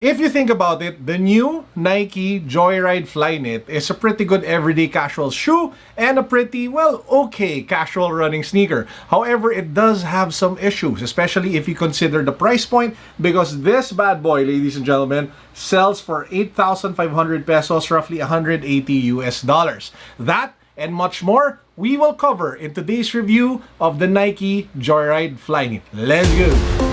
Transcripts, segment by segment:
If you think about it, the new Nike Joyride Flyknit is a pretty good everyday casual shoe and a pretty, well, okay casual running sneaker. However, it does have some issues, especially if you consider the price point, because this bad boy, ladies and gentlemen, sells for 8,500 pesos, roughly 180 US dollars. That and much more, we will cover in today's review of the Nike Joyride Flyknit. Let's go!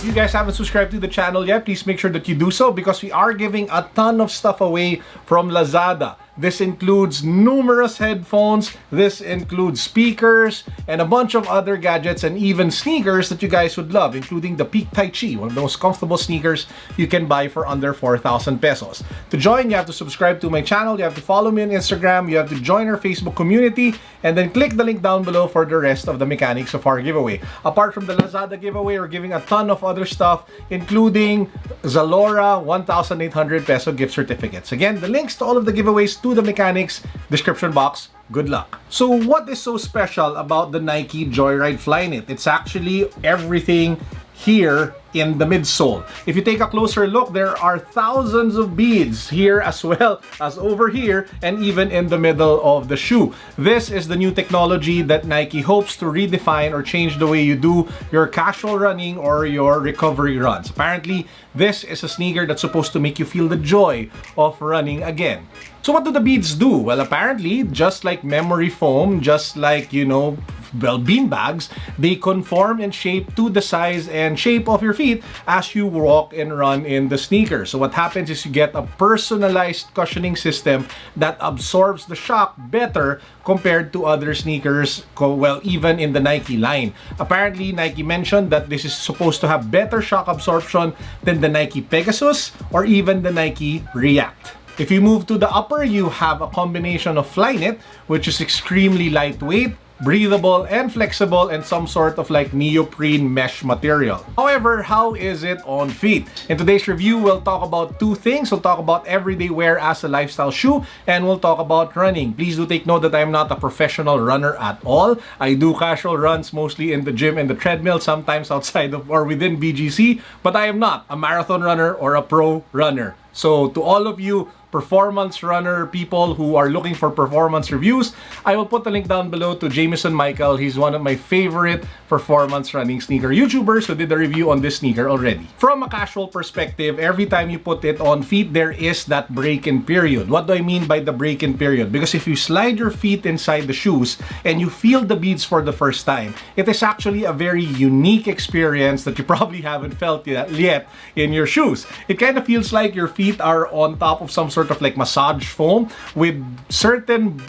If you guys haven't subscribed to the channel yet, please make sure that you do so because we are giving a ton of stuff away from Lazada. This includes numerous headphones, this includes speakers, and a bunch of other gadgets and even sneakers that you guys would love, including the Peak Tai Chi, one of the most comfortable sneakers you can buy for under 4,000 pesos. To join, you have to subscribe to my channel, you have to follow me on Instagram, you have to join our Facebook community, and then click the link down below for the rest of the mechanics of our giveaway. Apart from the Lazada giveaway, we're giving a ton of other stuff, including Zalora 1,800 peso gift certificates. Again, the links to all of the giveaways to the mechanics, description box. Good luck. So what is so special about the Nike Joyride Flyknit? It's actually everything here in the midsole. If you take a closer look, there are thousands of beads here as well as over here and even in the middle of the shoe. This is the new technology that Nike hopes to redefine or change the way you do your casual running or your recovery runs. Apparently, this is a sneaker that's supposed to make you feel the joy of running again. So what do the beads do? Well, apparently, just like memory foam, just like, bean bags, they conform and shape to the size and shape of your feet as you walk and run in the sneaker. So what happens is you get a personalized cushioning system that absorbs the shock better compared to other sneakers, well, even in the Nike line. Apparently, Nike mentioned that this is supposed to have better shock absorption than the Nike Pegasus or even the Nike React. If you move to the upper, you have a combination of Flyknit, which is extremely lightweight, breathable and flexible, and some sort of like neoprene mesh material. However, how is it on feet? In today's review, we'll talk about two things. We'll talk about everyday wear as a lifestyle shoe, and we'll talk about running. Please do take note that I'm not a professional runner at all. I do casual runs mostly in the gym and the treadmill, sometimes outside of or within BGC, but I am not a marathon runner or a pro runner. So to all of you performance runner people who are looking for performance reviews, I will put the link down below to Jameson Michael. He's one of my favorite performance running sneaker YouTubers who did a review on this sneaker already. From a casual perspective, every time you put it on feet, there is that break-in period. What do I mean by the break-in period? Because if you slide your feet inside the shoes and you feel the beads for the first time, it is actually a very unique experience that you probably haven't felt yet in your shoes. It kind of feels like your feet are on top of some sort of like massage foam with certain,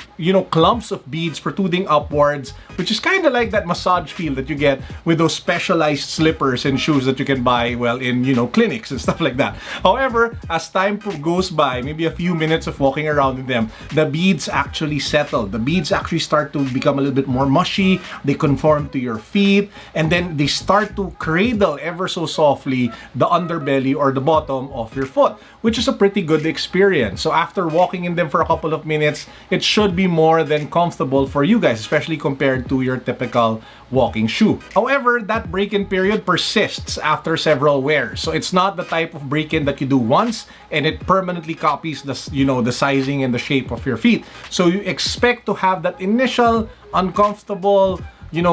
clumps of beads protruding upwards, which is kind of like that massage feel that you get with those specialized slippers and shoes that you can buy, well, in, clinics and stuff like that. However, as time goes by, maybe a few minutes of walking around in them, the beads actually settle. The beads actually start to become a little bit more mushy. They conform to your feet, and then they start to cradle ever so softly the underbelly or the bottom of your foot, which is a pretty good experience. So after walking in them for a couple of minutes, it should be more than comfortable for you guys, especially compared to your typical walking shoe. However, that break-in period persists after several wears. So it's not the type of break-in that you do once and it permanently copies the, the sizing and the shape of your feet. So you expect to have that initial uncomfortable,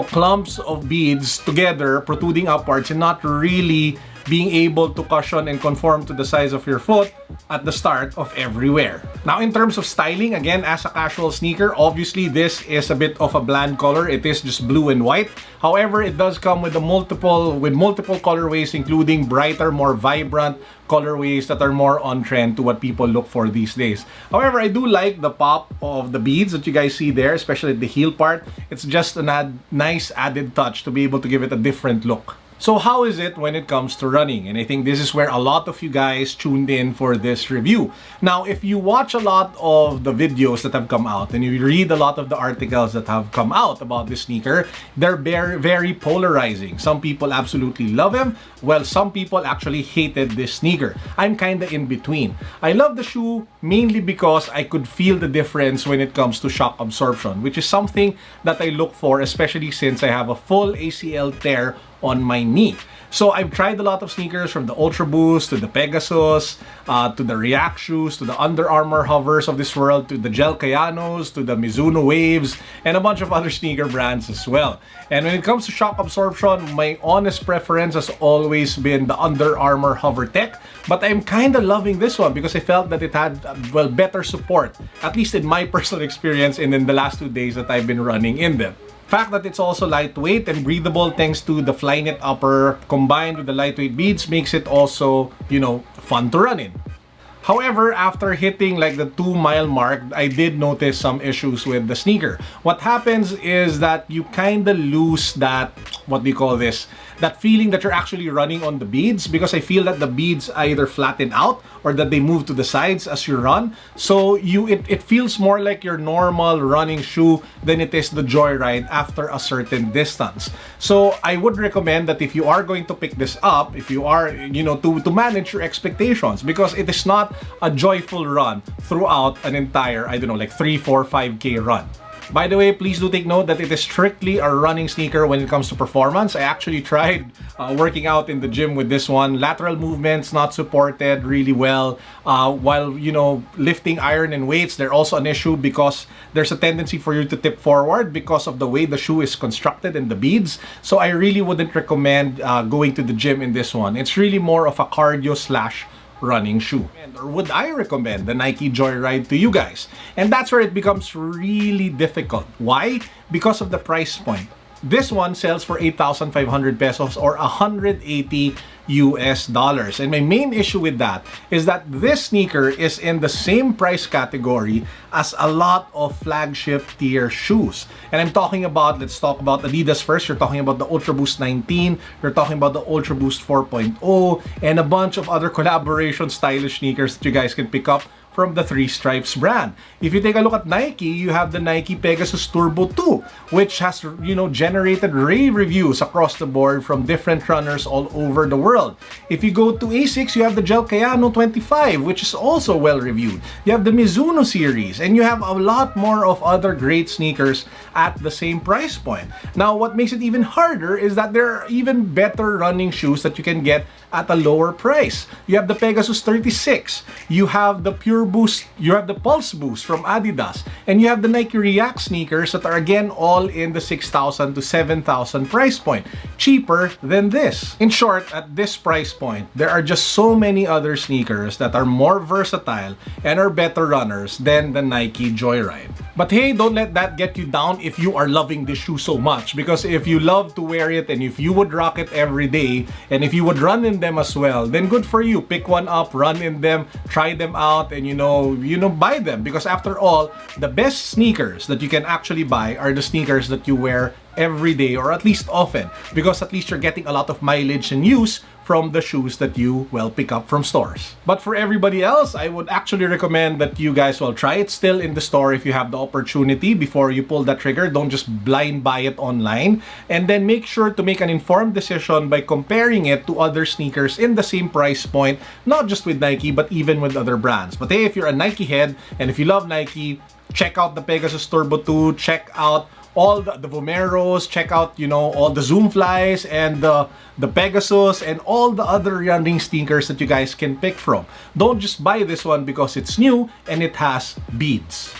clumps of beads together protruding upwards and not really being able to cushion and conform to the size of your foot at the start of every wear. Now, in terms of styling, again, as a casual sneaker, obviously this is a bit of a bland color. It is just blue and white. However, it does come with multiple colorways, including brighter, more vibrant colorways that are more on trend to what people look for these days. However, I do like the pop of the beads that you guys see there, especially at the heel part. It's just a nice added touch to be able to give it a different look. So how is it when it comes to running? And I think this is where a lot of you guys tuned in for this review. Now, if you watch a lot of the videos that have come out and you read a lot of the articles that have come out about this sneaker, they're very, very polarizing. Some people absolutely love him, while some people actually hated this sneaker. I'm kind of in between. I love the shoe mainly because I could feel the difference when it comes to shock absorption, which is something that I look for, especially since I have a full ACL tear on my knee. So I've tried a lot of sneakers, from the Ultra Boost to the Pegasus, to the React shoes, to the Under Armour hovers of this world, to the Gel Kayanos, to the Mizuno Waves, and a bunch of other sneaker brands as well. And when it comes to shock absorption, my honest preference has always been the Under Armour Hover Tech. But I'm kind of loving this one because I felt that it had, well, better support, at least in my personal experience and in the last 2 days that I've been running in them. Fact that it's also lightweight and breathable thanks to the Flyknit upper combined with the lightweight beads makes it also, fun to run in. However, after hitting like the 2-mile mark, I did notice some issues with the sneaker. What happens is that you kind of lose that, what do you call this, that feeling that you're actually running on the beads, because I feel that the beads either flatten out or that they move to the sides as you run. So it feels more like your normal running shoe than it is the Joyride after a certain distance. So I would recommend that if you are going to pick this up, if you are, to manage your expectations, because it is not a joyful run throughout an entire, 3, 4, 5K run. By the way, please do take note that it is strictly a running sneaker when it comes to performance. I actually tried working out in the gym with this one. Lateral movements not supported really well. While, lifting iron and weights, they're also an issue because there's a tendency for you to tip forward because of the way the shoe is constructed and the beads. So I really wouldn't recommend going to the gym in this one. It's really more of a cardio / running shoe. Or would I recommend the Nike Joyride to you guys? And that's where it becomes really difficult. Why? Because of the price point. This one sells for 8,500 pesos or $180 US. And my main issue with that is that this sneaker is in the same price category as a lot of flagship tier shoes. And I'm talking about, let's talk about Adidas first. You're talking about the Ultra Boost 19, you're talking about the Ultra Boost 4.0, and a bunch of other collaboration stylish sneakers that you guys can pick up from the Three Stripes brand. If you take a look at Nike, you have the Nike Pegasus Turbo 2, which has, generated rave reviews across the board from different runners all over the world. If you go to ASICS, you have the Gel Kayano 25, which is also well reviewed. You have the Mizuno series, and you have a lot more of other great sneakers at the same price point. Now, what makes it even harder is that there are even better running shoes that you can get at a lower price. You have the Pegasus 36, you have the Pure Boost, you have the Pulse Boost from Adidas, and you have the Nike React sneakers that are again all in the 6,000 to 7,000 price point, cheaper than this. In short, at this price point, there are just so many other sneakers that are more versatile and are better runners than the Nike Joyride. But hey, don't let that get you down if you are loving this shoe so much, because if you love to wear it and if you would rock it every day and if you would run in them as well, then good for you. Pick one up, run in them, try them out, and buy them, because after all, the best sneakers that you can actually buy are the sneakers that you wear every day, or at least often, because at least you're getting a lot of mileage and use from the shoes that you pick up from stores. But for everybody else, I would actually recommend that you guys try it still in the store if you have the opportunity before you pull that trigger. Don't just blind buy it online, and then make sure to make an informed decision by comparing it to other sneakers in the same price point, not just with Nike but even with other brands. But hey, if you're a Nike head and if you love Nike, check out the Pegasus Turbo 2, check out all the Vomeros, check out, all the Zoom Flies and the Pegasus and all the other running sneakers that you guys can pick from. Don't just buy this one because it's new and it has beads.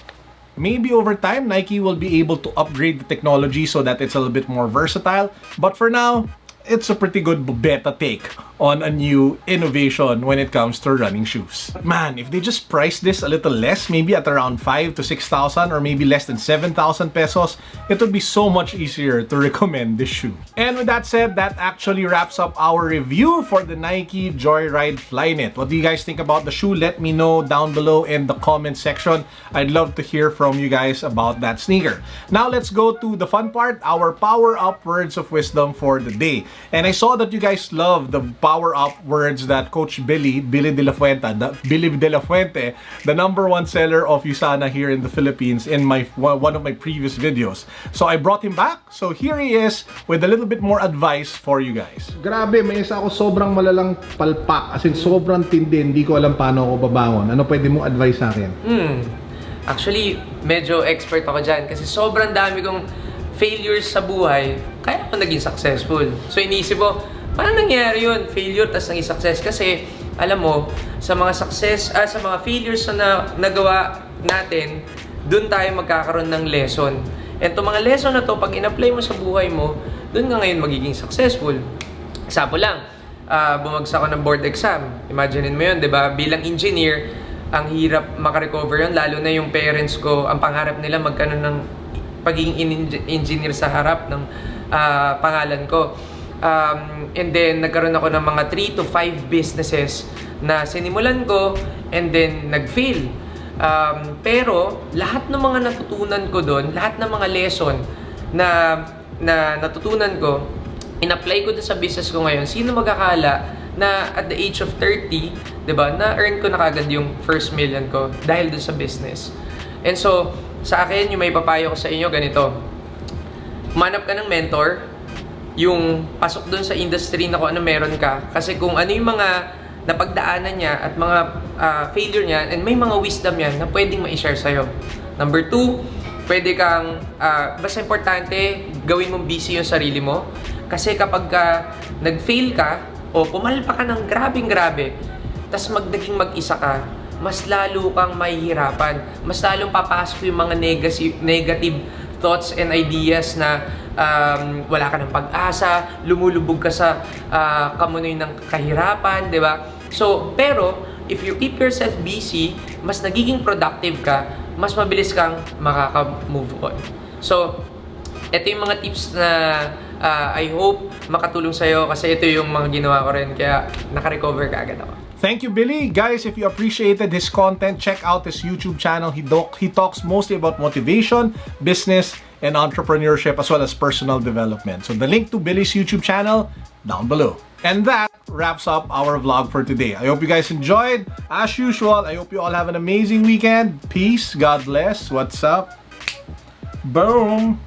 Maybe over time, Nike will be able to upgrade the technology so that it's a little bit more versatile. But for now, it's a pretty good beta take on a new innovation when it comes to running shoes. Man, if they just price this a little less, maybe at around 5,000 to 6,000 or maybe less than 7,000 pesos, it would be so much easier to recommend this shoe. And with that said, that actually wraps up our review for the Nike Joyride Flyknit. What do you guys think about the shoe? Let me know down below in the comment section. I'd love to hear from you guys about that sneaker. Now let's go to the fun part, our power up words of wisdom for the day. And I saw that you guys love the power up words that Coach Billy De La Fuente, the #1 seller of Usana here in the Philippines, in one of my previous videos. So I brought him back. So here he is with a little bit more advice for you guys. Grabe, may isa ako sobrang malalang palpak, as in sobrang tindi, hindi ko alam paano ako babangon. Ano pwede mong advice sa akin? Actually, medyo expert ako dyan kasi sobrang dami kong failures sa buhay, kaya ako naging successful. So iniisip ko, paano nangyari yun? Failure tas naging success. Kasi, alam mo, sa mga sa mga failures na nagawa natin, dun tayo magkakaroon ng lesson. And itong mga lesson na to, pag in-apply mo sa buhay mo, dun nga ngayon magiging successful. Example lang, bumagsak ako ng board exam. Imaginein mo yun, di ba? Bilang engineer, ang hirap makarecover yun, lalo na yung parents ko, ang pangarap nila magkaroon ng pagiging engineer sa harap ng pangalan ko. And then, nagkaroon ako ng mga 3 to 5 businesses na sinimulan ko and then nag-fail. Pero, lahat ng mga natutunan ko doon, lahat ng mga lesson na natutunan ko, in-apply ko doon sa business ko ngayon. Sino magkakala na at the age of 30, diba, na-earn ko na kagad yung first million ko dahil doon sa business. And so, sa akin, yung may papayo ko sa inyo, ganito. Manap ka ng mentor, yung pasok dun sa industry na kung ano meron ka. Kasi kung ano yung mga napagdaanan niya at mga failure niya, and may mga wisdom yan na pwedeng ma-share sa'yo. Number 2, pwede kang, basta importante, gawin mong busy yung sarili mo. Kasi kapag nag-fail ka, o pumalpa ka ng grabing-grabe, tas naging mag-isa ka, mas lalo kang mahihirapan. Mas lalong papasok yung mga negative thoughts and ideas na wala ka ng pag-asa, lumulubog ka sa kamunoy ng kahirapan, di ba? So, pero, if you keep yourself busy, mas nagiging productive ka, mas mabilis kang makaka-move on. So, ito yung mga tips na I hope makatulong sa'yo kasi ito yung mga ginawa ko rin, kaya naka-recover ka agad ako. Thank you, Billy. Guys, if you appreciated his content, check out his YouTube channel. He talks mostly about motivation, business, and entrepreneurship, as well as personal development. So the link to Billy's YouTube channel, down below. And that wraps up our vlog for today. I hope you guys enjoyed. As usual, I hope you all have an amazing weekend. Peace. God bless. What's up? Boom.